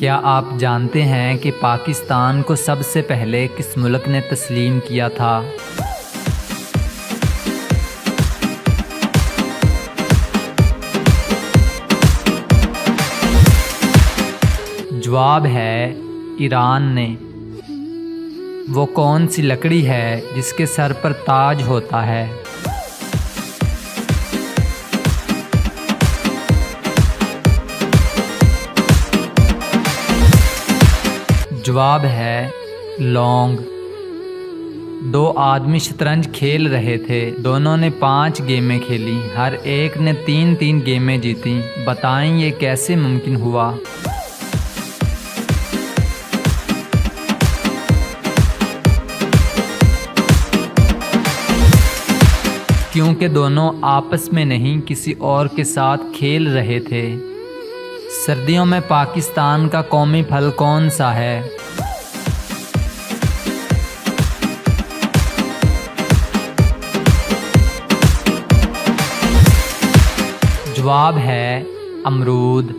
क्या आप जानते हैं कि पाकिस्तान को सबसे पहले किस मुल्क ने तस्लीम किया था? जवाब है ईरान ने। वो कौन सी लकड़ी है जिसके सर पर ताज होता है? जवाब है लौंग। दो आदमी शतरंज खेल रहे थे। दोनों ने 5 गेमें खेली। हर एक ने 3-3 गेमें जीती। बताएं ये कैसे मुमकिन हुआ? क्योंकि दोनों आपस में नहीं किसी और के साथ खेल रहे थे। सर्दियों में पाकिस्तान का कौमी फल कौन सा है? जवाब है अमरूद।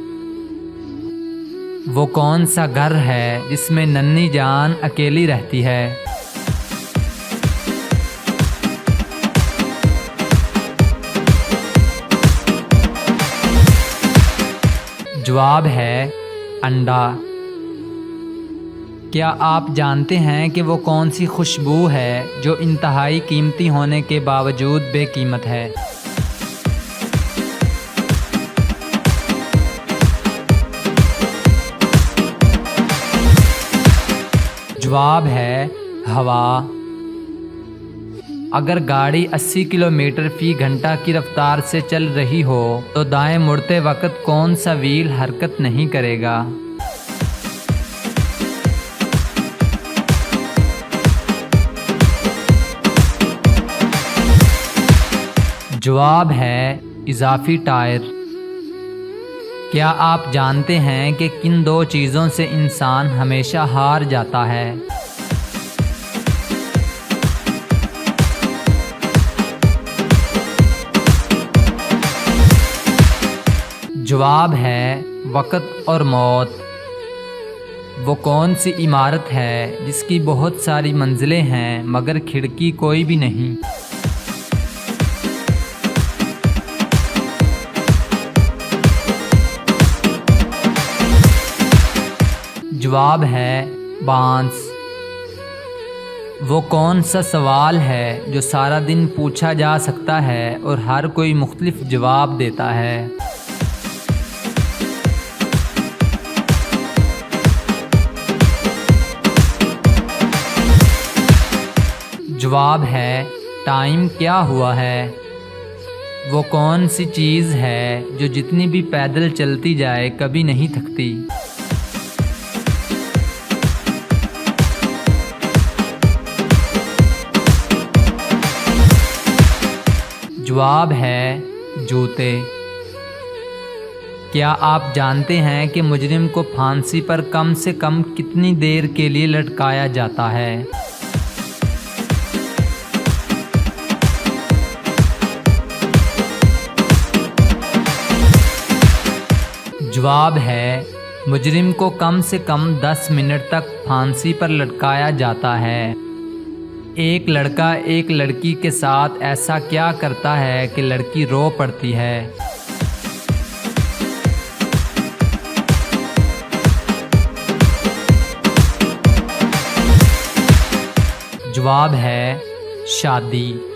वो कौन सा घर है जिसमें नन्ही जान अकेली रहती है? जवाब है अंडा। क्या आप जानते हैं कि वो कौन सी खुशबू है जो इंतहाई कीमती होने के बावजूद बेकीमत है? जवाब है हवा। अगर गाड़ी 80 किलोमीटर फी घंटा की रफ्तार से चल रही हो तो दाएं मुड़ते वक्त कौन सा व्हील हरकत नहीं करेगा? जवाब है इजाफी टायर। क्या आप जानते हैं कि किन 2 चीज़ों से इंसान हमेशा हार जाता है? जवाब है वक़्त और मौत। वो कौन सी इमारत है जिसकी बहुत सारी मंजिलें हैं मगर खिड़की कोई भी नहीं? जवाब है बांस। वो कौन सा सवाल है जो सारा दिन पूछा जा सकता है और हर कोई मुख्तलिफ जवाब देता है? जवाब है टाइम क्या हुआ है। वो कौन सी चीज़ है जो जितनी भी पैदल चलती जाए कभी नहीं थकती? जवाब है जूते। क्या आप जानते हैं कि मुजरिम को फांसी पर कम से कम कितनी देर के लिए लटकाया जाता है? जवाब है मुजरिम को कम से कम 10 मिनट तक फांसी पर लटकाया जाता है। एक लड़का एक लड़की के साथ ऐसा क्या करता है कि लड़की रो पड़ती है? जवाब है शादी।